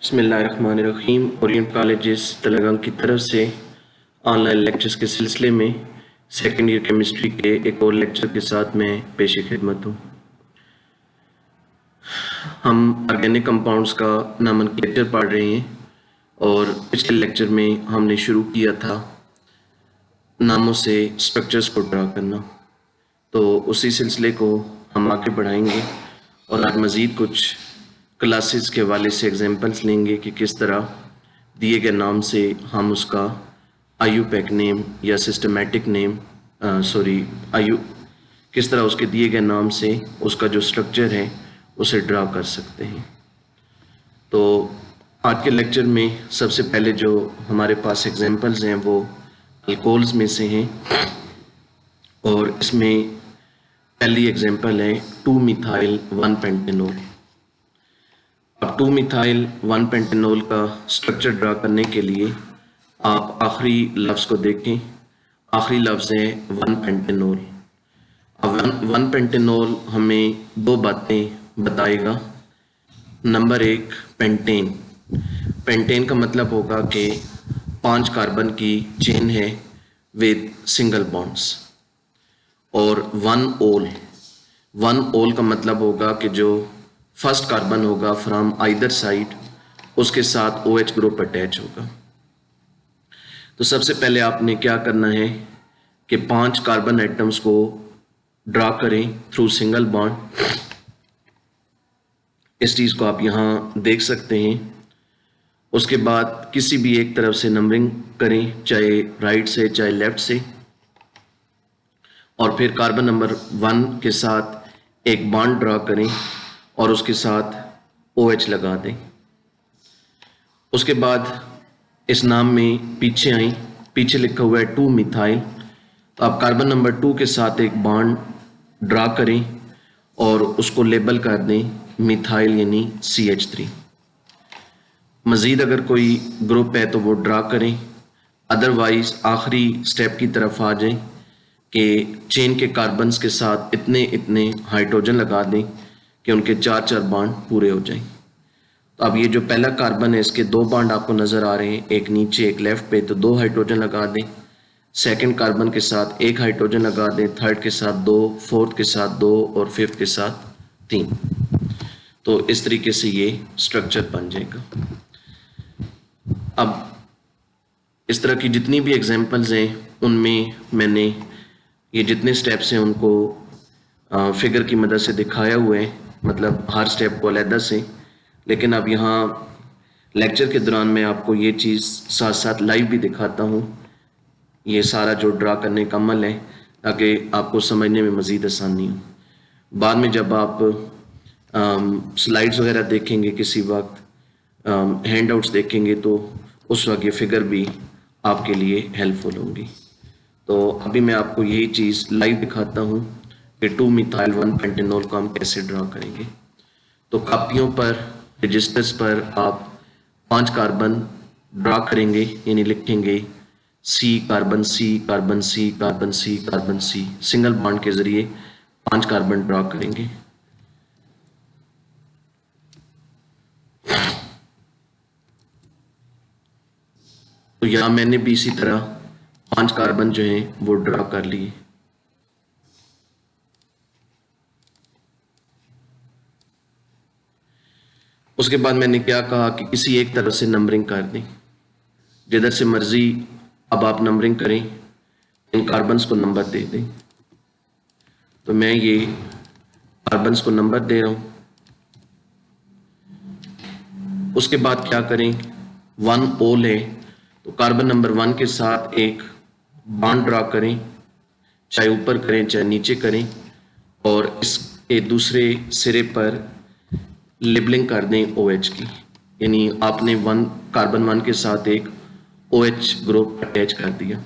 बिस्मिल्लाहिर्रहमानिर्रहीम। Orient colleges Talagang की तरफ से ऑनलाइन लेक्चर्स के सिलसिले में सेकेंड ईयर केमिस्ट्री के एक और लेक्चर के साथ मैं पेश खिदमत हूँ। हम ऑर्गेनिक कंपाउंड्स का नॉमेनक्लेचर पढ़ रहे हैं और पिछले लेक्चर में हमने शुरू किया था नामों से स्ट्रक्चर्स को ड्रा करना, तो उसी सिलसिले को हम आगे बढ़ाएंगे और आज मज़ीद कुछ क्लासेस के हवाले से एग्जांपल्स लेंगे कि किस तरह दिए गए नाम से हम उसका IUPAC नेम या सिस्टमेटिक नेम किस तरह उसके दिए गए नाम से उसका जो स्ट्रक्चर है उसे ड्रा कर सकते हैं। तो आज के लेक्चर में सबसे पहले जो हमारे पास एग्जांपल्स हैं वो अल्कोहल्स में से हैं और इसमें पहली एग्जांपल है 2-methyl-1-pentanol। अब 2-methyl-1-pentanol का स्ट्रक्चर ड्रा करने के लिए आप आखिरी लफ्ज़ को देखें। आखिरी लफ्ज़ है 1-pentanol। अब 1-pentanol हमें दो बातें बताएगा। नंबर एक, पेंटेन। पेंटेन का मतलब होगा कि 5 कार्बन की चेन है विद सिंगल बॉन्ड्स। और 1 ओल का मतलब होगा कि जो फर्स्ट कार्बन होगा फ्रॉम आइदर साइड उसके साथ OH ग्रुप अटैच होगा। तो सबसे पहले आपने क्या करना है कि 5 कार्बन एटम्स को ड्रा करें थ्रू सिंगल बॉन्ड। इस चीज़ को आप यहाँ देख सकते हैं। उसके बाद किसी भी एक तरफ से नंबरिंग करें, चाहे राइट से चाहे लेफ्ट से, और फिर कार्बन नंबर 1 के साथ एक बॉन्ड ड्रा करें और उसके साथ OH लगा दें। उसके बाद इस नाम में पीछे आए, पीछे लिखा हुआ है 2-methyl। तो आप कार्बन नंबर 2 के साथ एक बॉन्ड ड्रा करें और उसको लेबल कर दें मिथाइल यानी CH3। मज़ीद अगर कोई ग्रुप है तो वो ड्रा करें, अदरवाइज आखिरी स्टेप की तरफ आ जाएं कि चेन के कार्बन्स के साथ इतने इतने हाइड्रोजन लगा दें कि उनके 4 बॉन्ड पूरे हो जाएं। तो अब ये जो पहला कार्बन है इसके 2 बॉन्ड आपको नज़र आ रहे हैं, एक नीचे एक लेफ्ट पे, तो 2 हाइड्रोजन लगा दें। सेकंड कार्बन के साथ 1 हाइड्रोजन लगा दें, थर्ड के साथ 2, फोर्थ के साथ 2 और फिफ्थ के साथ 3। तो इस तरीके से ये स्ट्रक्चर बन जाएगा। अब इस तरह की जितनी भी एग्जांपल्स हैं उनमें मैंने ये जितने स्टेप्स हैं उनको फिगर की मदद से दिखाया हुआ है, मतलब हर स्टेप को अलहदा से। लेकिन अब यहाँ लेक्चर के दौरान मैं आपको ये चीज़ साथ साथ लाइव भी दिखाता हूँ, ये सारा जो ड्रा करने का अमल है, ताकि आपको समझने में मज़ीद आसानी हो। बाद में जब आप स्लाइड्स वगैरह देखेंगे, किसी वक्त हैंड आउट्स देखेंगे, तो उस वक्त ये फिगर भी आपके लिए हेल्पफुल होंगी। तो अभी मैं आपको यही चीज़ लाइव दिखाता हूँ कि 2-methyl-1-pentanol को हम कैसे ड्रा करेंगे। तो कापियों पर, रजिस्टर्स पर आप 5 कार्बन ड्रा करेंगे, यानी लिखेंगे C carbon C carbon C carbon C carbon C। Single bond के ज़रिए 5 कार्बन ड्रा करेंगे। तो यहाँ मैंने भी इसी तरह 5 कार्बन जो हैं वो ड्रा कर लिए। उसके बाद मैंने क्या कहा कि किसी एक तरफ से नंबरिंग कर दें, जिधर से मर्जी अब आप नंबरिंग करें, इन कार्बन्स को नंबर दे दें। तो मैं ये कार्बन्स को नंबर दे रहा हूँ। उसके बाद क्या करें, 1 ओल है तो कार्बन नंबर 1 के साथ एक बॉन्ड ड्रा करें, चाहे ऊपर करें चाहे नीचे करें, और इसके दूसरे सिरे पर लेबलिंग कर दें OH की, यानी आपने कार्बन 1 के साथ एक OH ग्रुप अटैच कर दिया।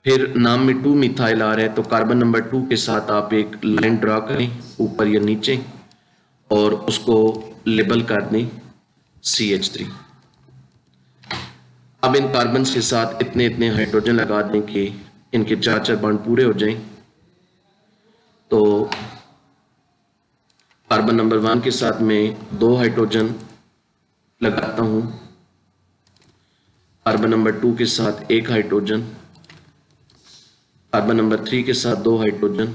फिर नाम में 2-methyl आ रहा है तो कार्बन नंबर 2 के साथ आप एक लाइन ड्रा करें ऊपर या नीचे और उसको लेबल कर दें CH3। अब इन कार्बन के साथ इतने इतने हाइड्रोजन लगा दें कि इनके 4 बॉन्ड पूरे हो जाएं। तो कार्बन नंबर 1 के साथ में 2 हाइड्रोजन लगाता हूं कार्बन नंबर 2 के साथ एक हाइड्रोजन, कार्बन नंबर 3 के साथ 2 हाइड्रोजन,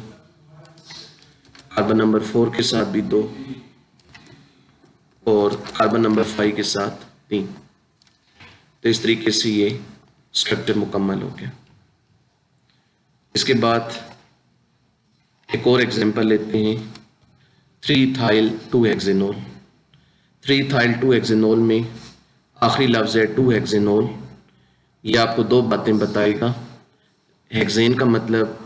कार्बन नंबर 4 के साथ भी 2 और कार्बन नंबर 5 के साथ 3। तो इस तरीके से ये स्ट्रक्चर मुकम्मल हो गया। इसके बाद एक और एग्जांपल लेते हैं 3-इथाइल 2-हेक्सेनोल। 3-इथाइल 2-हेक्सेनोल में आखिरी लफ्ज़ है 2-हेक्सेनोल। ये आपको दो बातें बताएगा। हेक्सेन का मतलब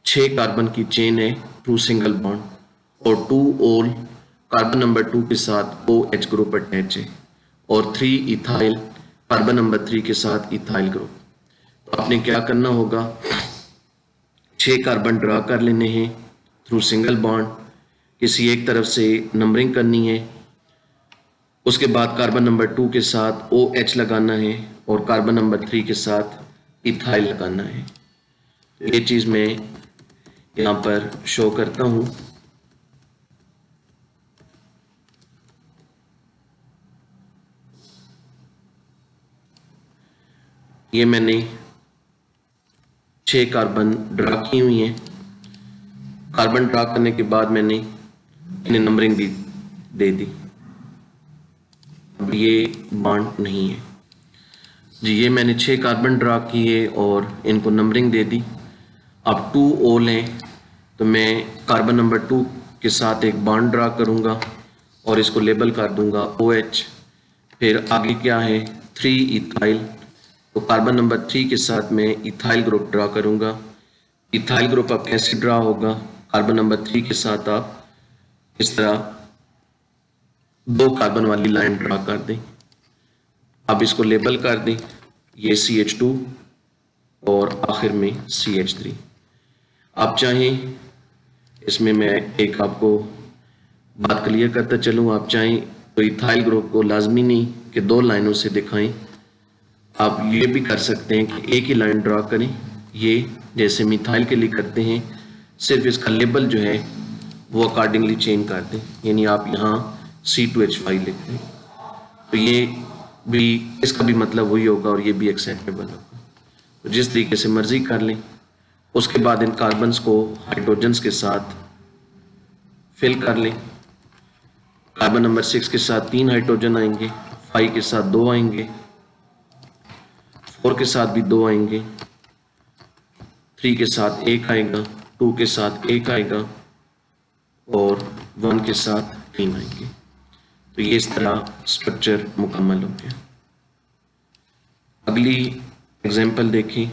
6 कार्बन की चेन है थ्रू सिंगल बॉन्ड, और 2 ओल कार्बन नंबर 2 के साथ OH ग्रुप अटैच है, और 3 इथाइल कार्बन नंबर 3 के साथ इथाइल ग्रुप। तो आपने क्या करना होगा, 6 कार्बन ड्रा कर लेने हैं थ्रू सिंगल बॉन्ड, किसी एक तरफ से नंबरिंग करनी है। उसके बाद कार्बन नंबर 2 के साथ OH लगाना है और कार्बन नंबर 3 के साथ इथाइल लगाना है। तो ये चीज़ मैं यहाँ पर शो करता हूँ। ये मैंने 6 कार्बन ड्रा की हुई हैं। कार्बन ड्रा करने के बाद मैंने इन्हें नंबरिंग दे दी। अब ये बॉन्ड नहीं है जी, ये मैंने 6 कार्बन ड्रा किए और इनको नंबरिंग दे दी। अब 2 ओल हैं तो मैं कार्बन नंबर 2 के साथ एक बॉन्ड ड्रा करूँगा और इसको लेबल कर दूँगा OH। फिर आगे क्या है 3 इथाइल, तो कार्बन नंबर 3 के साथ मैं इथाइल ग्रुप ड्रा करूँगा। इथाइल ग्रुप अब कैसे ड्रा होगा, कार्बन नंबर 3 के साथ आप इस तरह 2 कार्बन वाली लाइन ड्रा कर दें। अब इसको लेबल कर दें, ये CH2 और आखिर में CH3। आप चाहें इसमें मैं एक आपको बात क्लियर करता चलूँ, आप चाहें तो इथाइल ग्रुप को लाजमी नहीं कि 2 लाइनों से दिखाएं, आप ये भी कर सकते हैं कि एक ही लाइन ड्रा करें। ये जैसे मिथाइल के लिए करते हैं, सिर्फ इसका लेबल जो है वो अकॉर्डिंगली चेंज कर दें, यानी आप यहाँ C2H5 लिख दें, तो ये भी इसका भी मतलब वही होगा और ये भी एक्सेप्टेबल होगा। तो जिस तरीके से मर्जी कर लें। उसके बाद इन कार्बन्स को हाइड्रोजन्स के साथ फिल कर लें। कार्बन नंबर 6 के साथ 3 हाइड्रोजन आएंगे, 5 के साथ 2 आएंगे, 4 के साथ भी 2 आएंगे, 3 के साथ 1 आएगा, 2 के साथ 1 आएगा और 1 के साथ 3 आएंगे। तो ये इस तरह स्ट्रक्चर मुकम्मल हो गया। अगली एग्जांपल देखें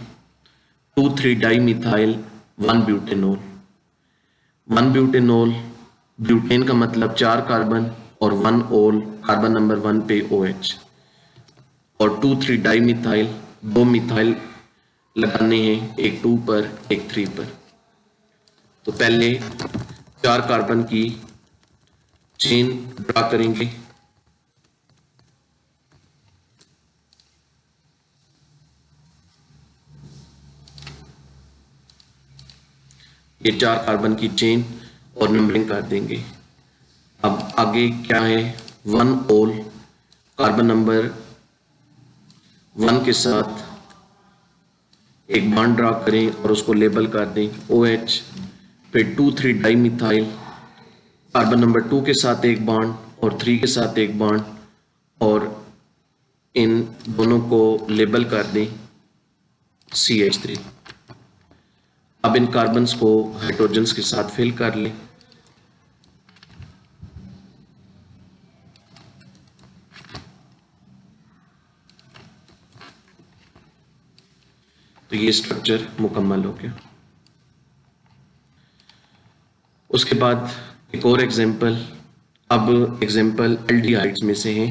2,3-डाइमिथाइल 1-ब्यूटेनॉल। 1-ब्यूटेनॉल, ब्यूटेन का मतलब 4 कार्बन और 1 ओल कार्बन नंबर 1 पे OH, और 2,3-डाइमिथाइल 2 मिथाइल लगाने हैं, एक 2 पर एक 3 पर। तो पहले 4 कार्बन की चेन ड्रा करेंगे। ये 4 कार्बन की चेन और नंबरिंग कर देंगे। अब आगे क्या है 1 ओल कार्बन नंबर 1 के साथ एक बॉन्ड ड्रा करें और उसको लेबल कर दें OH। फिर 2,3-डाइमिथाइल कार्बन नंबर 2 के साथ एक बॉन्ड और 3 के साथ एक बॉन्ड, और इन दोनों को लेबल कर दें CH3। अब इन कार्बन्स को हाइड्रोजन्स के साथ फिल कर लें। तो ये स्ट्रक्चर मुकम्मल हो गया। उसके बाद एक और एग्जांपल, अब एग्जांपल एल्डिहाइड्स में से है,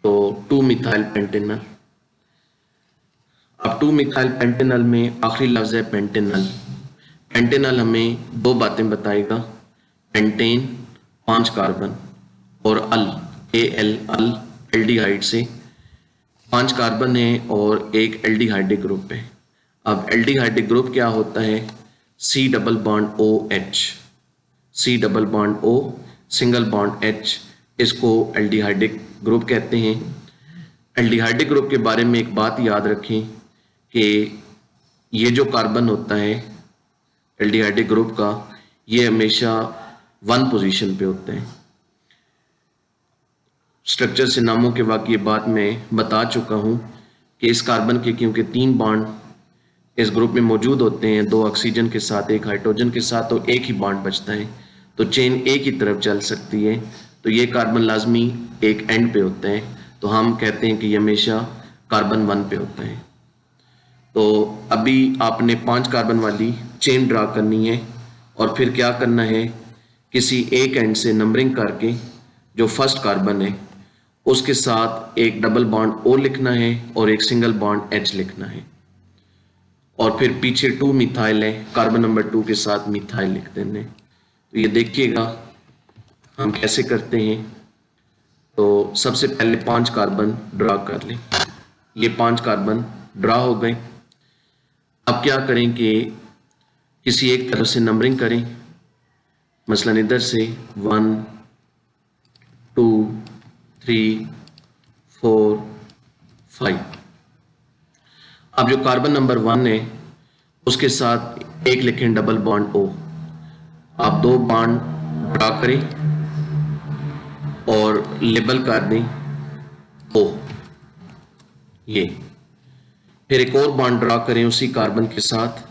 तो 2-मिथाइल पेंटेनल। अब 2-मिथाइल पेंटेनल में आखिरी लफ्ज है पेंटेनल। पेंटेनल हमें दो बातें बताएगा, पेंटेन 5 कार्बन और अल AL अल एल्डिहाइड से 5 कार्बन है और एक एल्डिहाइडिक ग्रुप है। अब एल्डिहाइडिक ग्रुप क्या होता है, C double bond OH, C double bond O single bond H, इसको एल्डिहाइडिक ग्रुप कहते हैं। एल्डिहाइडिक ग्रुप के बारे में एक बात याद रखें कि ये जो कार्बन होता है एल्डिहाइडिक ग्रुप का, ये हमेशा 1 पोजीशन पे होता है। स्ट्रक्चर से नामों के वाक़ई बात मैं बता चुका हूँ कि इस कार्बन के क्योंकि 3 बॉन्ड इस ग्रुप में मौजूद होते हैं, 2 ऑक्सीजन के साथ 1 हाइड्रोजन के साथ, तो एक ही बॉन्ड बचता है, तो चेन एक ही तरफ चल सकती है। तो ये कार्बन लाजमी एक एंड पे होता है, तो हम कहते हैं कि ये हमेशा कार्बन 1 पे होता है। तो अभी आपने 5 कार्बन वाली चेन ड्रा करनी है और फिर क्या करना है, किसी एक एंड से नंबरिंग करके जो फर्स्ट कार्बन है उसके साथ एक डबल बॉन्ड O लिखना है और एक सिंगल बॉन्ड H लिखना है, और फिर पीछे 2 मिथाइल है, कार्बन नंबर 2 के साथ मिथाइल लिख देने। तो ये देखिएगा हम कैसे करते हैं। तो सबसे पहले 5 कार्बन ड्रा कर लें। ये 5 कार्बन ड्रा हो गए। अब क्या करें कि किसी एक तरफ से नंबरिंग करें, मसलन इधर से 1 2 3 4 5। अब जो कार्बन नंबर 1 है उसके साथ एक लिखें डबल बॉन्ड O। आप 2 बॉन्ड ड्रा करें और लेबल कर दें O, ये। फिर एक और बॉन्ड ड्रा करें उसी कार्बन के साथ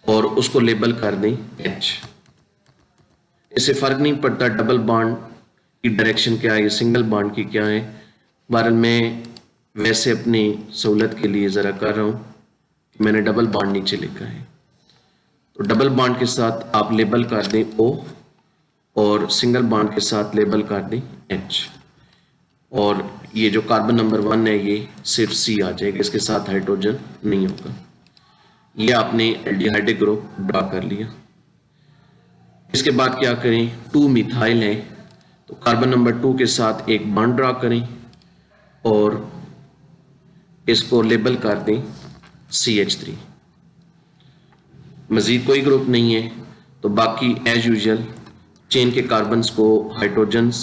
और उसको लेबल कर दें H। इससे फर्क नहीं पड़ता डबल बॉन्ड की डायरेक्शन क्या है, सिंगल बॉन्ड की क्या है। बहरहाल मैं वैसे अपनी सहूलत के लिए ज़रा कर रहा हूँ कि मैंने डबल बॉन्ड नीचे लिखा है। तो डबल बॉन्ड के साथ आप लेबल कर दें O और सिंगल बॉन्ड के साथ लेबल कर दें H, और ये जो कार्बन नंबर 1 है ये सिर्फ C आ जाएगा, इसके साथ हाइड्रोजन नहीं होगा। ये आपने एल्डिहाइडिक ग्रुप ड्रा कर लिया। इसके बाद क्या करें, 2 मिथाइल है तो कार्बन नंबर 2 के साथ एक बॉन्ड ड्रा करें और इसको लेबल कर दें CH3। मज़ीद कोई ग्रुप नहीं है तो बाकी एज यूजुअल चेन के कार्बन्स को हाइड्रोजन्स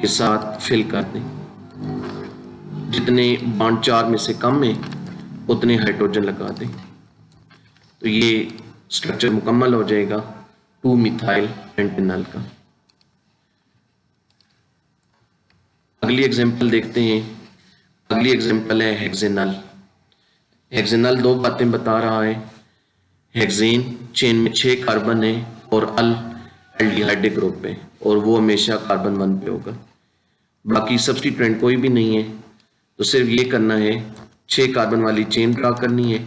के साथ फिल कर दें। जितने बॉन्ड 4 में से कम है उतने हाइड्रोजन लगा दें। तो ये स्ट्रक्चर मुकम्मल हो जाएगा 2 मिथाइल पेंटेनॉल का। अगली एग्जांपल देखते हैं। अगली एग्जांपल है हेक्सेनॉल। हेक्सेनॉल 2 बातें बता रहा है। हेक्सेन चेन में 6 कार्बन है और अल एल्डिहाइडिक ग्रुप है और वो हमेशा कार्बन 1 पे होगा। बाकी सब्स्टिट्यूएंट कोई भी नहीं है, तो सिर्फ ये करना है 6 कार्बन वाली चेन ड्रा करनी है।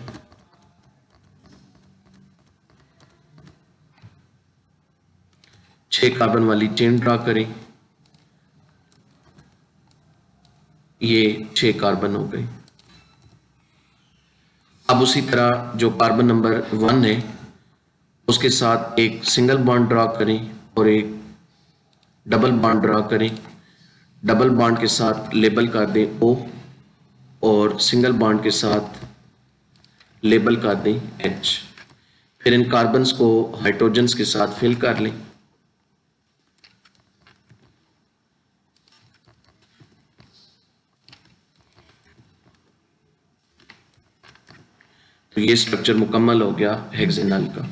छह कार्बन वाली चेन ड्रा करें। ये 6 कार्बन हो गए। अब उसी तरह जो कार्बन नंबर 1 है उसके साथ एक सिंगल बॉन्ड ड्रा करें और एक डबल बॉन्ड ड्रा करें। डबल बॉन्ड के साथ लेबल कर दें O और सिंगल बॉन्ड के साथ लेबल कर दें H। फिर इन कार्बन्स को हाइड्रोजन्स के साथ फिल कर लें। तो ये स्ट्रक्चर मुकम्मल हो गया हेक्सेनॉल का।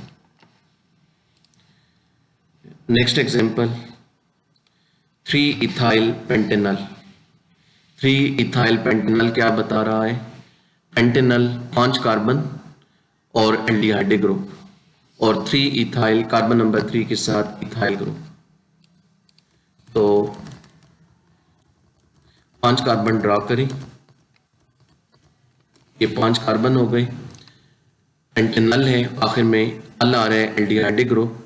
Next example 3 ethyl pentanol. 3 ethyl pentanol क्या बता रहा है? पेंटेनॉल 5 कार्बन और एल्डिहाइडिक ग्रुप, और 3 इथाइल कार्बन नंबर 3 के साथ इथाइल ग्रुप। तो 5 कार्बन ड्रा करें। ये 5 कार्बन हो गए। पेंटेनॉल है, आखिर में अल आ रहा है एल्डिहाइडिक ग्रुप।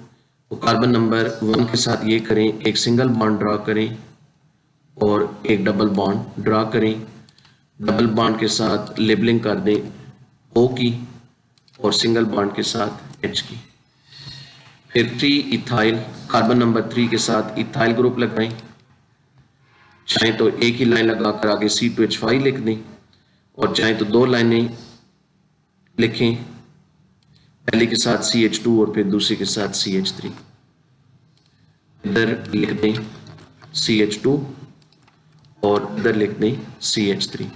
तो कार्बन नंबर 1 के साथ ये करें, एक सिंगल बॉन्ड ड्रा करें और एक डबल बॉन्ड ड्रा करें। डबल बॉन्ड के साथ लेबलिंग कर दें O की और सिंगल बॉन्ड के साथ H की। फिर 3 इथाइल कार्बन नंबर 3 के साथ इथाइल ग्रुप लगाएं। चाहे तो एक ही लाइन लगाकर आगे C2H5 लिख दें और चाहे तो 2 लाइनें लिखें, पहले के साथ CH2 और फिर दूसरे के साथ CH3। इधर लिख दें CH2 और इधर लिख दें CH3।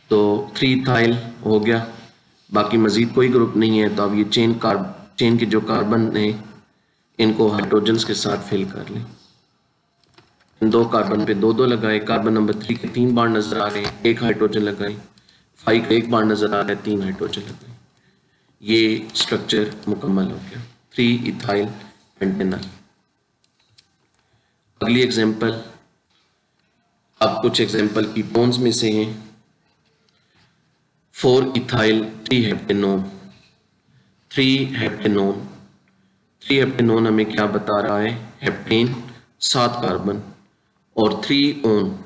तो 3 इथाइल हो गया, बाकी मजीद कोई ग्रुप नहीं है। तो अब ये चेन के जो कार्बन हैं इनको हाइड्रोजन्स के साथ फिल कर लें। इन दो कार्बन पे दो दो लगाए, कार्बन नंबर 3 के 3 बार नजर आ रहे हैं, एक हाइड्रोजन लगाए, 5 का 1 बार नजर आ रहा है, 3 हाइड्रोजन लगाए। ये स्ट्रक्चर मुकम्मल हो गया, 3 इथाइल पेंटेनॉल। अगली एग्जांपल, अब कुछ एग्जांपल कीटोन्स में से हैं। 4 इथाइल 3 हेप्टेनोन। 3 हेप्टेनोन, 3 हेप्टेनोन हमें क्या बता रहा है? हेप्टेन 7 कार्बन और 3 ओन।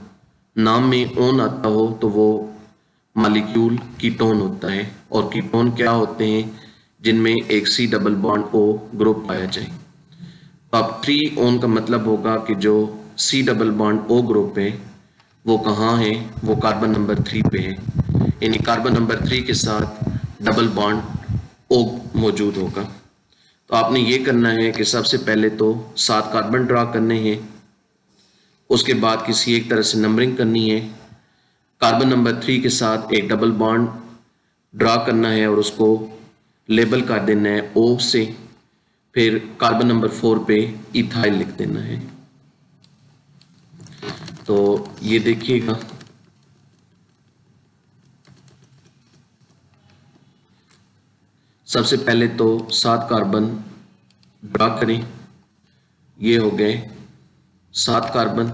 नाम में ओन आता हो तो वो मॉलिक्यूल कीटोन होता है, और कीटोन क्या होते हैं? जिनमें एक C double bond O group पाया जाए। तो अब 3 ओन का मतलब होगा कि जो C double bond O group है वो कहाँ है? वो कार्बन नंबर 3 पे है, यानी कार्बन नंबर 3 के साथ डबल बॉन्ड O मौजूद होगा। तो आपने ये करना है कि सबसे पहले तो 7 कार्बन ड्रा करने हैं, उसके बाद किसी एक तरह से नंबरिंग करनी है। कार्बन नंबर 3 के साथ एक डबल बॉन्ड ड्रा करना है और उसको लेबल कर देना है O से। फिर कार्बन नंबर 4 पे इथाइल लिख देना है। तो ये देखिएगा, सबसे पहले तो 7 कार्बन ड्रा करें। ये हो गए 7 कार्बन,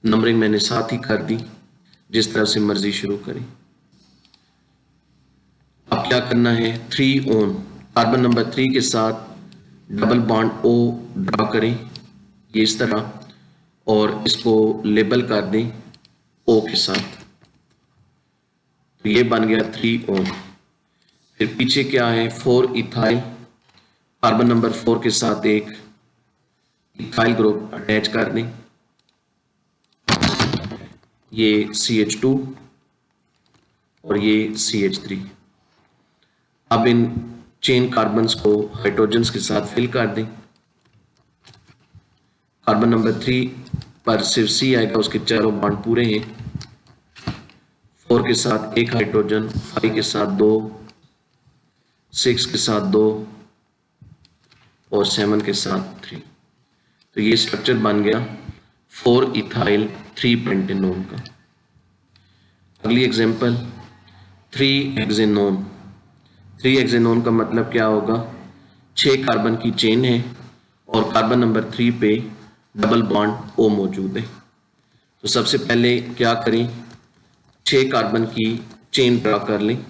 नंबरिंग मैंने 7 ही कर दी, जिस तरह से मर्जी शुरू करें। अब क्या करना है? 3 ओन, कार्बन नंबर 3 के साथ डबल बॉन्ड O ड्रा करें, ये इस तरह, और इसको लेबल कर दें O के साथ। तो ये बन गया 3 ओन। फिर पीछे क्या है? 4 इथाइल, कार्बन नंबर 4 के साथ एक इथाइल ग्रुप अटैच कर दें, ये CH2 और ये CH3। अब इन चेन कार्बन्स को हाइड्रोजन्स के साथ फिल कर दें। कार्बन नंबर 3 पर सिर्फ C आएगा, उसके चारों बॉन्ड पूरे हैं। 4 के साथ एक हाइड्रोजन, 5 के साथ 2, 6 के साथ 2 और 7 के साथ 3। तो ये स्ट्रक्चर बन गया 4 इथाइल 3 पेंटेनोन का। अगली एग्जांपल, 3 हेक्सेनोन। 3 हेक्सेनोन का मतलब क्या होगा? 6 कार्बन की चेन है और कार्बन नंबर 3 पे डबल बॉन्ड O मौजूद है। तो सबसे पहले क्या करें? 6 कार्बन की चेन ड्रा कर लें,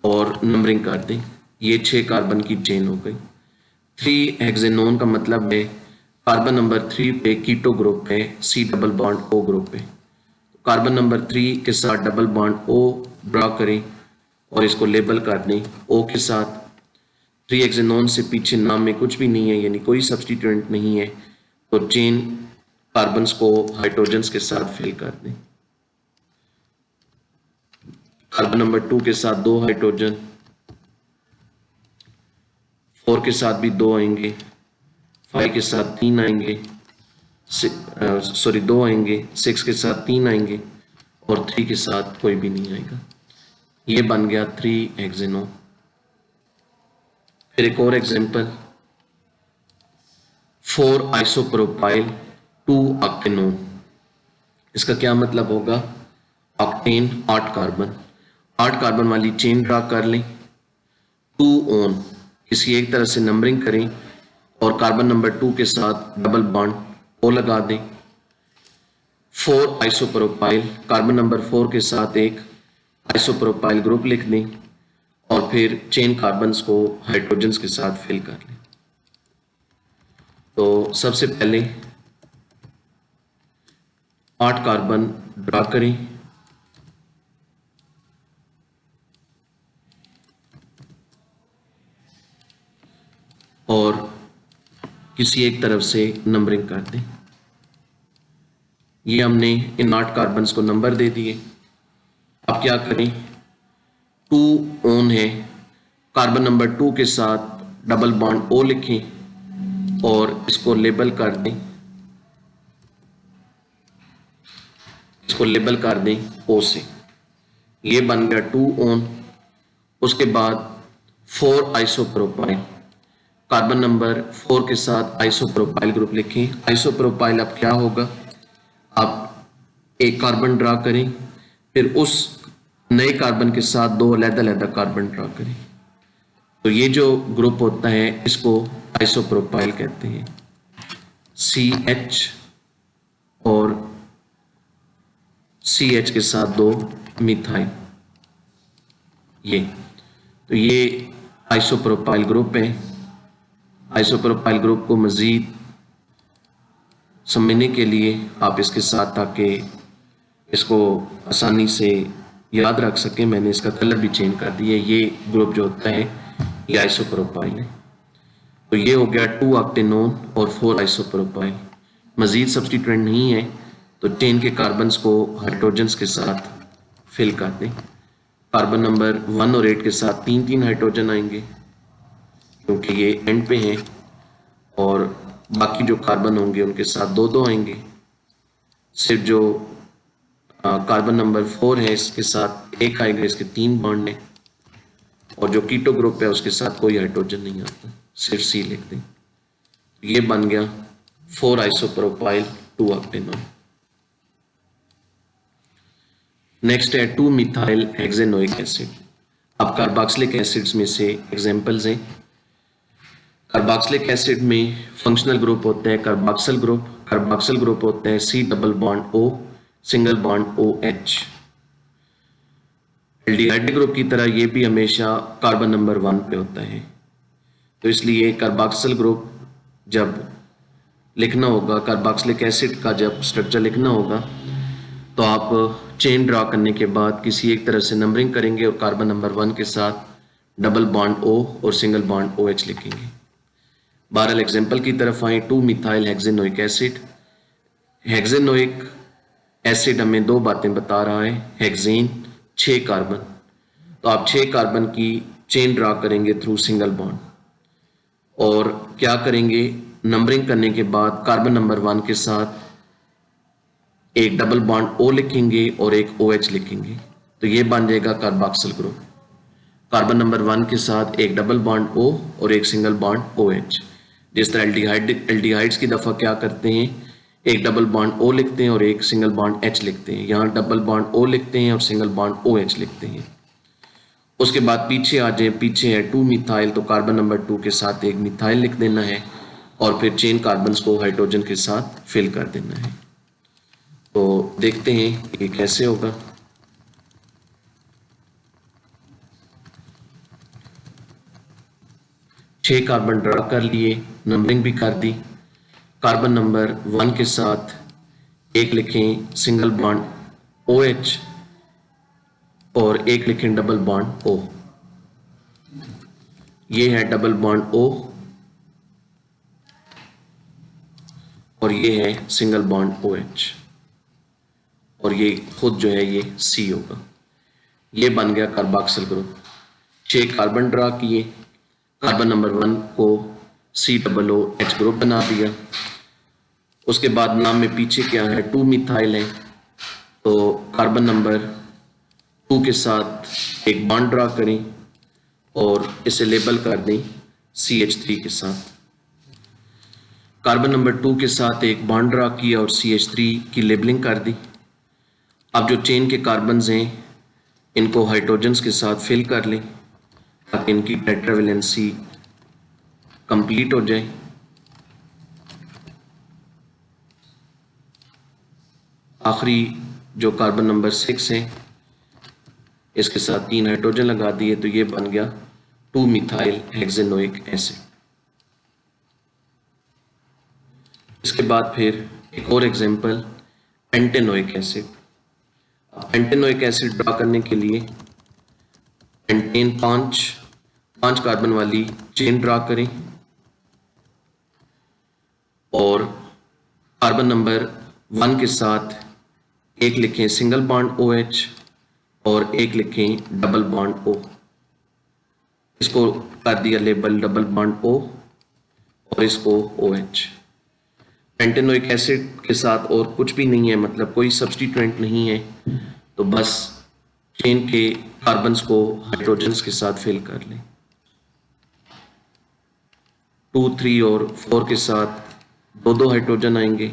और नंबरिंग कर दें। ये 6 कार्बन की चेन हो गई। 3 हेक्सेनोन का मतलब है कार्बन नंबर 3 पे कीटो ग्रुप है, C double bond O group है। कार्बन नंबर 3 के साथ डबल बॉन्ड O ड्रा करें और इसको लेबल कर दें O के साथ। 3 हेक्सेनोन से पीछे नाम में कुछ भी नहीं है, यानी कोई सब्स्टिट्यूएंट नहीं है, तो चेन कार्बन्स को हाइड्रोजन्स के साथ फिल कर दें। कार्बन नंबर 2 के साथ 2 हाइड्रोजन, 4 के साथ भी 2 आएंगे, 5 के साथ 3 आएंगे, 2 आएंगे, 6 के साथ 3 आएंगे और 3 के साथ कोई भी नहीं आएगा। ये बन गया 3 हेक्सेनोन। फिर एक और एग्जांपल, 4 आइसोप्रोपाइल 2 ऑक्टेनोन। इसका क्या मतलब होगा? ऑक्टेन 8 कार्बन, 8 कार्बन वाली चेन ड्रा कर लें। 2 ओन, किसी एक तरह से नंबरिंग करें और कार्बन नंबर 2 के साथ डबल बॉन्ड O लगा दें। 4 आइसोप्रोपाइल, कार्बन नंबर 4 के साथ एक आइसोप्रोपाइल ग्रुप लिख दें और फिर चेन कार्बन्स को हाइड्रोजन्स के साथ फिल कर लें। तो सबसे पहले 8 कार्बन ड्रा करें, और किसी एक तरफ से नंबरिंग कर दें। ये हमने इन 8 कार्बन्स को नंबर दे दिए। अब क्या करें, 2 ऑन है, कार्बन नंबर 2 के साथ डबल बॉन्ड O लिखें और इसको लेबल कर दें, इसको लेबल कर दें O से। ये बन गया 2 ऑन। उसके बाद 4 आइसोप्रोपाइल, कार्बन नंबर 4 के साथ आइसोप्रोपाइल ग्रुप लिखें। आइसोप्रोपाइल अब क्या होगा, आप एक कार्बन ड्रा करें, फिर उस नए कार्बन के साथ 2 अलग-अलग कार्बन ड्रा करें। तो ये जो ग्रुप होता है इसको आइसोप्रोपाइल कहते हैं। CH और CH के साथ 2 मिथाइल, ये तो ये आइसोप्रोपाइल ग्रुप है। आइसोप्रोपाइल ग्रुप को मज़ीद समझने के लिए आप इसके साथ, ताकि इसको आसानी से याद रख सकें, मैंने इसका कलर भी चेंज कर दिया। ये ग्रुप जो होता है ये आइसोप्रोपाइल है। तो ये हो गया 2 ऑक्टेनॉन और 4 आइसोप्रोपाइल। मज़ीद सब्स्टिट्यूएंट नहीं है तो चेन के कार्बन्स को हाइड्रोजन्स के साथ फिल कर दें। कार्बन नंबर 1 और 8 के साथ 3-3 हाइड्रोजन आएंगे क्योंकि ये एंड पे हैं, और बाकी जो कार्बन होंगे उनके साथ 2-2 आएंगे। सिर्फ जो कार्बन नंबर 4 है इसके साथ 1 आएगा, इसके 3 बॉन्ड हैं, और जो कीटो ग्रुप है उसके साथ कोई हाइड्रोजन नहीं आता, सिर्फ C लिख दें। ये बन गया 4 आइसोप्रोपाइल 2 ऑक्टेनॉन। नेक्स्ट है 2 मिथाइल हेक्सेनोइक एसिड। अब कार्बोक्सिलिक एसिड्स में से एग्जांपल्स हैं। कार्बोक्सिलिक एसिड में फंक्शनल ग्रुप होता है कार्बोक्सिल ग्रुप। कार्बोक्सिल ग्रुप होता है C double bond O single bond OH। Aldehyde group की तरह ये भी हमेशा कार्बन नंबर 1 पे होता है। तो इसलिए कार्बोक्सिल ग्रुप जब लिखना होगा, कार्बोक्सिलिक एसिड का जब स्ट्रक्चर लिखना होगा, तो आप चेन ड्रा करने के बाद किसी एक तरह से नंबरिंग करेंगे और कार्बन नंबर 1 के साथ डबल बॉन्ड O और सिंगल बॉन्ड OH लिखेंगे। बहरहाल एग्जाम्पल की तरफ आए, 2 मिथाइल हेक्सेनोइक एसिड। हेक्सेनोइक एसिड हमें 2 बातें बता रहा है। हेक्सेन 6 कार्बन, तो आप 6 कार्बन की चेन ड्रा करेंगे थ्रू सिंगल बॉन्ड, और क्या करेंगे, नंबरिंग करने के बाद कार्बन नंबर 1 के साथ एक डबल बॉन्ड O लिखेंगे और एक OH लिखेंगे, तो ये बन जाएगा कार्बोक्सिल ग्रुप। कार्बन नंबर 1 के साथ एक डबल बॉन्ड O और एक सिंगल बॉन्ड OH। जिस तरह एल्डिहाइड्स की दफ़ा क्या करते हैं, एक डबल बॉन्ड O लिखते हैं और एक सिंगल बॉन्ड H लिखते हैं, यहाँ डबल बॉन्ड O लिखते हैं और सिंगल बॉन्ड OH लिखते हैं। उसके बाद पीछे आ जाए, पीछे है 2 मिथाइल, तो कार्बन नंबर 2 के साथ एक मिथाइल लिख देना है और फिर चेन कार्बन्स को हाइड्रोजन के साथ फिल कर देना है। तो देखते हैं ये कैसे होगा। छह कार्बन ड्रा कर लिए, नंबरिंग भी कर दी। कार्बन नंबर 1 के साथ एक लिखें सिंगल बॉन्ड OH और एक लिखें डबल बॉन्ड O। ये है डबल बॉन्ड O और ये है सिंगल बॉन्ड OH, और ये खुद जो है ये C होगा। ये बन गया कार्बोक्सिल ग्रुप। 6 कार्बन ड्रा किए, कार्बन नंबर 1 को COOH ग्रुप बना दिया। उसके बाद नाम में पीछे क्या है, 2 मिथाइल है, तो कार्बन नंबर 2 के साथ एक बॉन्ड ड्रा करें और इसे लेबल कर दें CH3 के साथ। कार्बन नंबर 2 के साथ एक बॉन्ड ड्रा किया और CH3 की लेबलिंग कर दी। अब जो चेन के कार्बन्स हैं इनको हाइड्रोजन्स के साथ फिल कर लें ताकि इनकी टेट्रावेलेंसी कंप्लीट हो जाए। आखिरी जो कार्बन नंबर 6 है इसके साथ 3 हाइड्रोजन लगा दिए, तो ये बन गया 2 मिथाइल हेक्सेनोइक एसिड। इसके बाद फिर एक और example, pentanoic acid. Pentanoic acid draw करने के लिए पेंटेन 5 कार्बन वाली चेन ड्रा करें और कार्बन नंबर 1 के साथ एक लिखें सिंगल बॉन्ड OH और एक लिखें डबल बॉन्ड O। इसको कर दिया लेबल डबल बॉन्ड O और इसको OH। पेंटेनोइक एसिड के साथ और कुछ भी नहीं है, मतलब कोई सब्स्टिट्यूएंट नहीं है, तो बस चेन के कार्बन्स को हाइड्रोजन्स के साथ फिल कर लें। 2, 3 और 4 के साथ दो हाइड्रोजन आएंगे,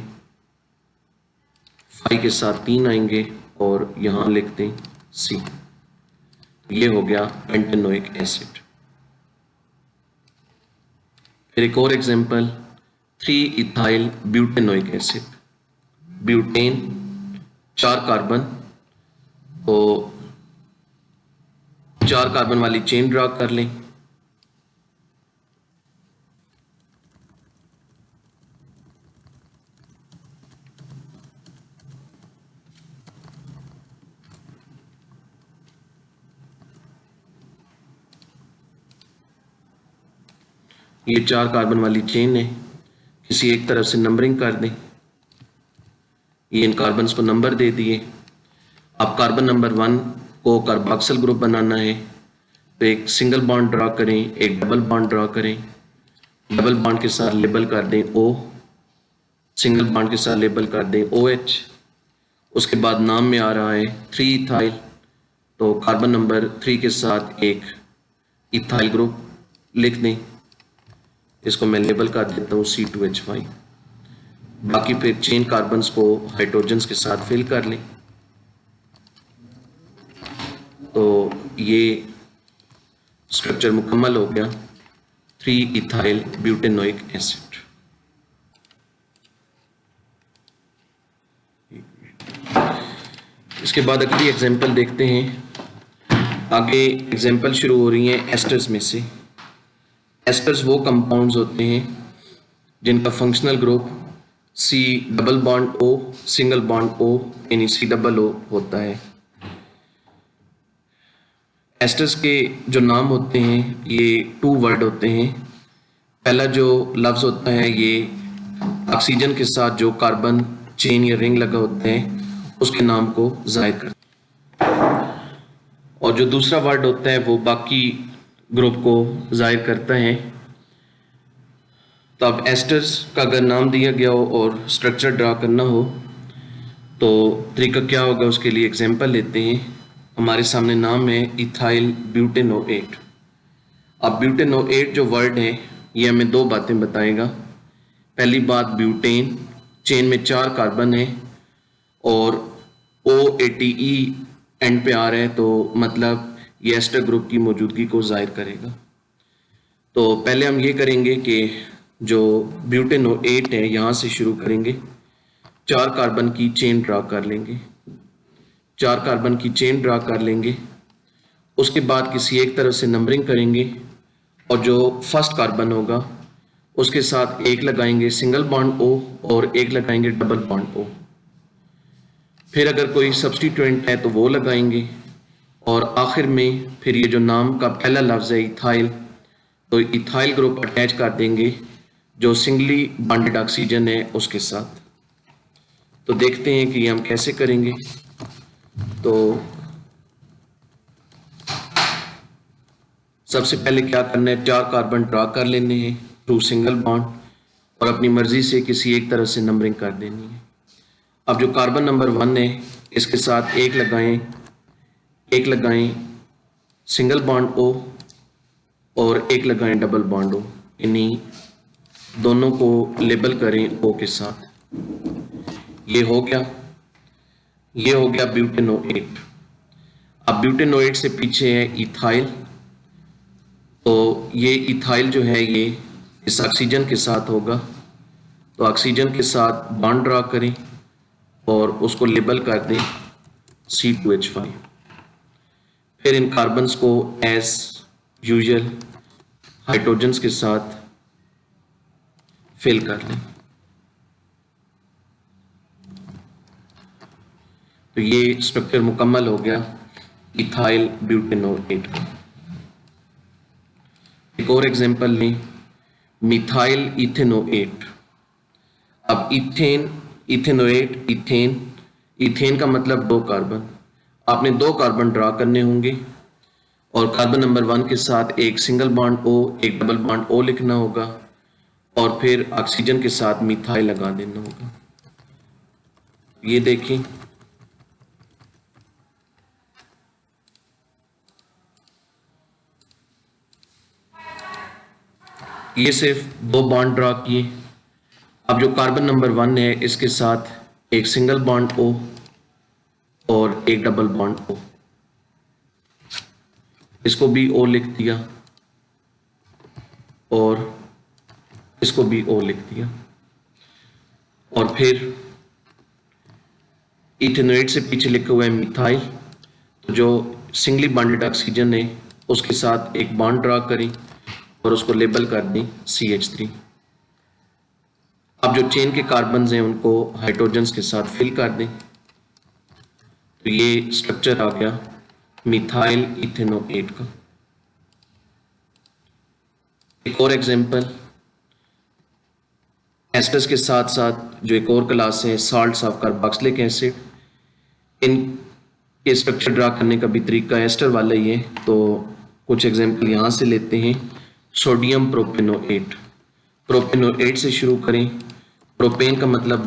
5 के साथ 3 आएंगे और यहाँ लिखते हैं C। ये हो गया पेंटेनोइक एसिड। फिर एक और example 3 ethyl butanoic acid. Butane 4 carbon, तो 4 कार्बन वाली चेन ड्रा कर लें। ये 4 कार्बन वाली चेन है, किसी एक तरफ से नंबरिंग कर दें। ये इन कार्बन्स को नंबर दे दिए। अब कार्बन नंबर 1 को कार्बोक्सिल ग्रुप बनाना है, तो एक सिंगल बॉन्ड ड्रा करें, एक डबल बॉन्ड ड्रा करें। डबल बॉन्ड के साथ लेबल कर दें O, सिंगल बॉन्ड के साथ लेबल कर दें OH। उसके बाद नाम में आ रहा है 3 इथाइल, तो कार्बन नंबर 3 के साथ एक इथाइल ग्रुप लिख दें। इसको मैं लेबल कर देता हूँ C2H5। बाकी फिर चेन कार्बन्स को हाइड्रोजन्स के साथ फिल कर लें। तो ये स्ट्रक्चर मुकम्मल हो गया 3 इथाइल ब्यूटेनोइक एसिड। इसके बाद अगली एग्जांपल देखते हैं। आगे एग्जांपल शुरू हो रही हैं एस्टर्स में से। एस्टर्स वो कंपाउंड्स होते हैं जिनका functional group C double bond O single bond O यानी COO होता है। एस्टर्स के जो नाम होते हैं ये 2 वर्ड होते हैं। पहला जो लफ्ज़ होता है ये ऑक्सीजन के साथ जो कार्बन चेन या रिंग लगा होता है उसके नाम को जाहिर करता है, और जो दूसरा वर्ड होता है वो बाकी ग्रुप को जाहिर करता है। तो अब एस्टर्स का अगर नाम दिया गया हो और स्ट्रक्चर ड्रा करना हो तो तरीका क्या होगा, उसके लिए एग्जांपल लेते हैं। हमारे सामने नाम है इथाइल ब्यूटेनोएट। अब ब्यूटेनोएट जो वर्ड है ये हमें 2 बातें बताएगा। पहली बात, ब्यूटेन चेन में 4 कार्बन है और OATE एंड पे आ रहा है, तो मतलब ये एस्टर ग्रुप की मौजूदगी को जाहिर करेगा। तो पहले हम ये करेंगे कि जो ब्यूटेनोएट है यहाँ से शुरू करेंगे, 4 कार्बन की चेन ड्रा कर लेंगे। 4 कार्बन की चेन ड्रा कर लेंगे। उसके बाद किसी एक तरफ से नंबरिंग करेंगे और जो फर्स्ट कार्बन होगा उसके साथ एक लगाएंगे सिंगल बॉन्ड O और एक लगाएंगे डबल बॉन्ड O। फिर अगर कोई सब्स्टिट्यूएंट है तो वो लगाएंगे, और आखिर में फिर ये जो नाम का पहला लफ्ज़ है इथाइल, तो इथाइल ग्रुप अटैच कर देंगे जो सिंगली बॉन्डेड ऑक्सीजन है उसके साथ। तो देखते हैं कि ये हम कैसे करेंगे। तो सबसे पहले क्या करना है, 4 कार्बन ड्रा कर लेने हैं थ्रू सिंगल बॉन्ड और अपनी मर्जी से किसी एक तरफ से नंबरिंग कर देनी है। अब जो कार्बन नंबर 1 है इसके साथ एक लगाएं सिंगल बॉन्ड O और एक लगाएं डबल बॉन्ड O, यानी दोनों को लेबल करें O के साथ। ये हो गया ब्यूटेनोएट। अब ब्यूटेनोएट से पीछे है इथाइल, तो ये इथाइल जो है ये इस ऑक्सीजन के साथ होगा, तो ऑक्सीजन के साथ बॉन्ड ड्रा करें और उसको लेबल कर दें C2H5। फिर इन कार्बन्स को एज यूजुअल हाइड्रोजन्स के साथ फिल कर लें। तो ये स्ट्रक्चर मुकम्मल हो गया इथाइल ब्यूटेनोएट का। एक और एग्जांपल लें, मिथाइल इथेनोएट। अब इथेन इथेनोएट, इथेन, इथेन का मतलब 2 कार्बन। आपने 2 कार्बन ड्रा करने होंगे और कार्बन नंबर 1 के साथ एक सिंगल बॉन्ड O, एक डबल बॉन्ड O लिखना होगा और फिर ऑक्सीजन के साथ मिथाइल लगा देना होगा। ये देखें, ये सिर्फ 2 बॉन्ड ड्रा किए। अब जो कार्बन नंबर 1 है इसके साथ एक सिंगल बॉन्ड O और एक डबल बॉन्ड O, इसको भी O लिख दिया और इसको भी O लिख दिया। और फिर इथेनोएट से पीछे लिखा हुआ है मिथाइल, तो जो सिंगली बॉन्डेड ऑक्सीजन है उसके साथ एक बॉन्ड ड्रा करें और उसको लेबल कर दें CH3। अब जो चेन के कार्बन्स हैं उनको हाइड्रोजन्स के साथ फिल कर दें, तो ये स्ट्रक्चर आ गया मिथाइल इथेनोएट का। एक और एग्जांपल, एस्टर्स के साथ साथ जो एक और क्लास है साल्ट्स ऑफ कार्बोक्सिलिक एसिड, इनके स्ट्रक्चर ड्रा करने का भी तरीका एस्टर वाला ही है। तो कुछ एग्जांपल यहाँ से लेते हैं। सोडियम प्रोपेनोएट, प्रोपेनोएट से शुरू करें। प्रोपेन का मतलब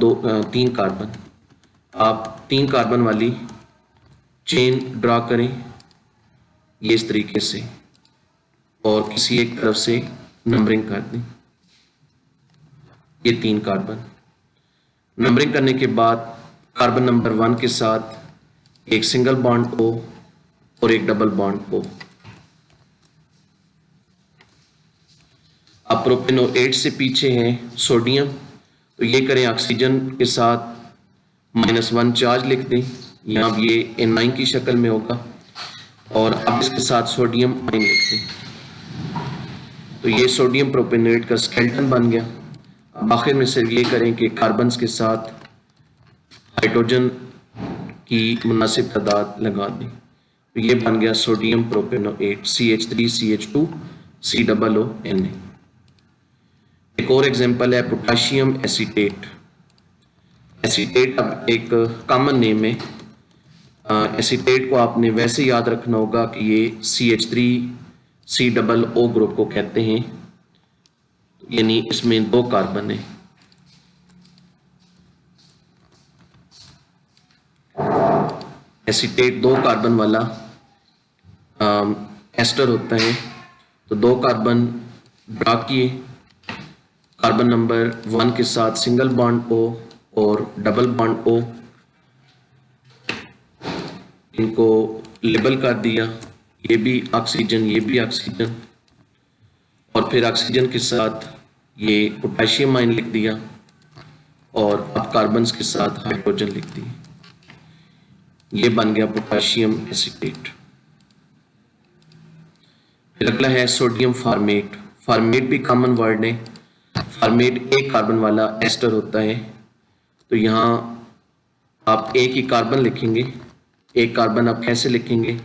3 कार्बन, आप 3 कार्बन वाली चेन ड्रा करें ये इस तरीके से और किसी एक तरफ से नंबरिंग कर दें। ये 3 कार्बन, नंबरिंग करने के बाद कार्बन नंबर 1 के साथ एक सिंगल बॉन्ड O और एक डबल बॉन्ड O। अब प्रोपेनोएट से पीछे है सोडियम, तो ये करें ऑक्सीजन के साथ -1 चार्ज लिख दें, यहाँ अब ये N9 की शक्ल में होगा और अब इसके साथ सोडियम आयन लिख दें, तो ये सोडियम प्रोपेनोएट का स्केलेटन बन गया। अब आखिर में सिर्फ ये करें कि कार्बन्स के साथ हाइड्रोजन की मुनासिब तादाद लगा दें, तो ये बन गया sodium propanoate CH3CH2 COO Na। एक और एग्जांपल है पोटाशियम एसीटेट। एसीटेट अब एक कॉमन नेम है। एसीटेट को आपने वैसे याद रखना होगा कि ये CH3COO ग्रुप को कहते हैं, यानी इसमें 2 कार्बन है। एसीटेट 2 कार्बन वाला एस्टर होता है, तो 2 कार्बन ड्रा किए, कार्बन नंबर 1 के साथ सिंगल बॉन्ड O और डबल बॉन्ड O, इनको लेबल कर दिया, ये भी ऑक्सीजन, ये भी ऑक्सीजन, और फिर ऑक्सीजन के साथ ये पोटेशियम आयन लिख दिया और अब कार्बन्स के साथ हाइड्रोजन लिख दिए, ये बन गया पोटेशियम एसीटेट। फिर अगला है सोडियम फार्मेट। फार्मेट भी कॉमन वर्ड है। फार्मेट 1 कार्बन वाला एस्टर होता है, तो यहाँ आप एक ही कार्बन लिखेंगे। एक कार्बन आप कैसे लिखेंगे,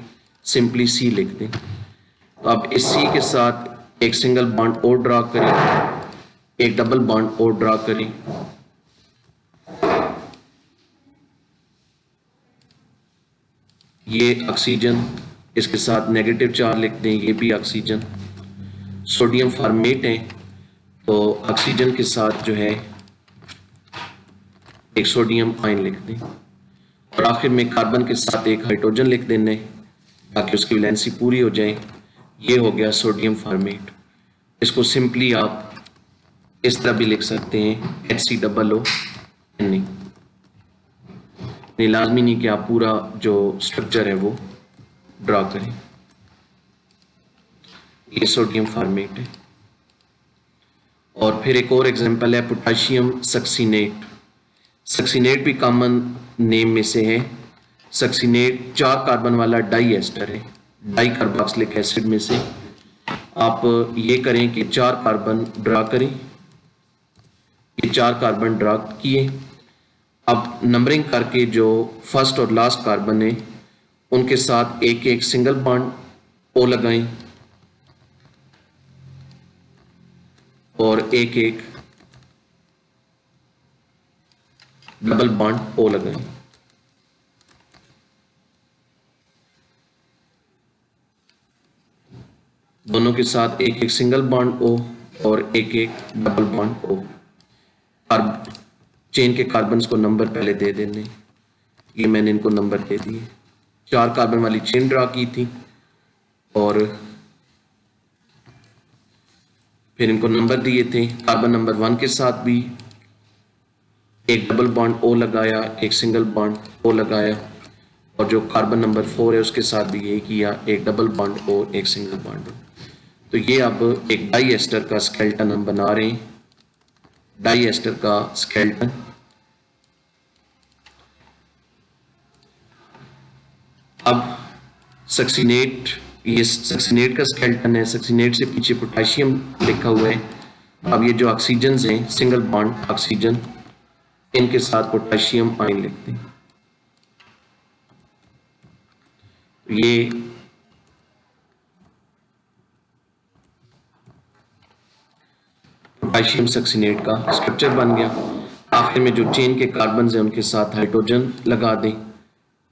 सिंपली C लिख दें। तो अब इस C के साथ एक सिंगल बॉन्ड O ड्रा करें, एक डबल बॉन्ड O ड्रा करें, ये ऑक्सीजन, इसके साथ नेगेटिव चार्ज लिख दें, ये भी ऑक्सीजन। सोडियम फार्मेट है, तो ऑक्सीजन के साथ जो है एक सोडियम आयन लिख दें और आखिर में कार्बन के साथ एक हाइड्रोजन लिख देने ताकि उसकी वैलेंसी पूरी हो जाए। ये हो गया सोडियम फार्मेट। इसको सिंपली आप इस तरह भी लिख सकते हैं HCOO Na। नहीं, लाजमी नहीं कि आप पूरा जो स्ट्रक्चर है वो ड्रा करें। ये सोडियम फार्मेट है। और फिर एक और एग्जांपल है पोटेशियम सक्सीनेट। सक्सीनेट भी कॉमन नेम में से है। सक्सीनेट 4 कार्बन वाला डाई एस्टर है, डाई कार्बोक्सिलिक एसिड में से। आप ये करें कि 4 कार्बन ड्रा करें, ये 4 कार्बन ड्रा किए। अब नंबरिंग करके जो फर्स्ट और लास्ट कार्बन है उनके साथ एक एक सिंगल बॉन्ड O लगाएं और एक एक डबल बॉन्ड ओ लगाएं। दोनों के साथ एक एक सिंगल बॉन्ड ओ और एक एक डबल बॉन्ड ओ। चेन के कार्बन्स को नंबर पहले दे देने, ये मैंने इनको नंबर दे दिए। 4 कार्बन वाली चेन ड्रा की थी और फिर इनको नंबर दिए थे। कार्बन नंबर 1 के साथ भी एक डबल बॉन्ड ओ लगाया, एक सिंगल बॉन्ड ओ लगाया, और जो कार्बन नंबर 4 है उसके साथ भी यही किया, एक डबल बॉन्ड ओ, एक सिंगल बॉन्ड ओ। तो ये अब एक डाई एस्टर का स्केलेटन हम बना रहे हैं। डाई एस्टर का स्केलेटन अब सक्सीनेट, ये सक्सीनेट का स्केलेटन है। सक्सीनेट से पीछे पोटेशियम लिखा हुआ है। अब ये जो ऑक्सीजन हैं, सिंगल बॉन्ड ऑक्सीजन, इनके साथ पोटेशियम आयन लिखते हैं। ये पोटेशियम सक्सीनेट का स्ट्रक्चर बन गया। आखिर में जो चेन के कार्बन हैं उनके साथ हाइड्रोजन लगा दें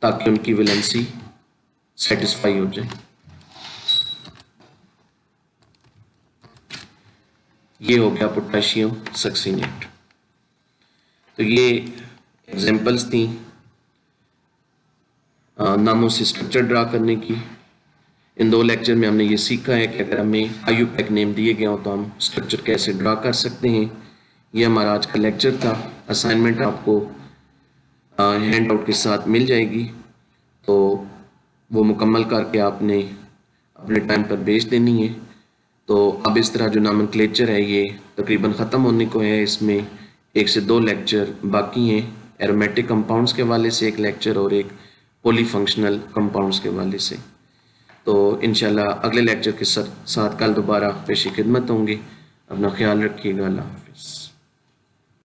ताकि उनकी वैलेंसी सेटिस्फाई हो जाए। ये हो गया पोटेशियम सक्सीनेट। तो ये एग्जांपल्स थी नामों से स्ट्रक्चर ड्रा करने की। इन 2 लेक्चर में हमने ये सीखा है कि अगर हमें IUPAC नेम दिए गए हो तो हम स्ट्रक्चर कैसे ड्रा कर सकते हैं। ये हमारा आज का लेक्चर था। असाइनमेंट आपको हैंड आउट के साथ मिल जाएगी, तो वो मुकम्मल करके आपने अपने टाइम पर भेज देनी है। तो अब इस तरह जो नॉमेनक्लेचर है ये तकरीबन ख़त्म होने को है। इसमें 1 से 2 लेक्चर बाकी हैं। एरोमेटिक कंपाउंड्स के हवाले से एक लेक्चर और एक पॉलीफंक्शनल कंपाउंड्स के हवाले से। तो इंशाल्लाह अगले लेक्चर के साथ कल दोबारा पेशी खिदमत होंगे। अपना ख्याल रखिएगा। अल्लाह।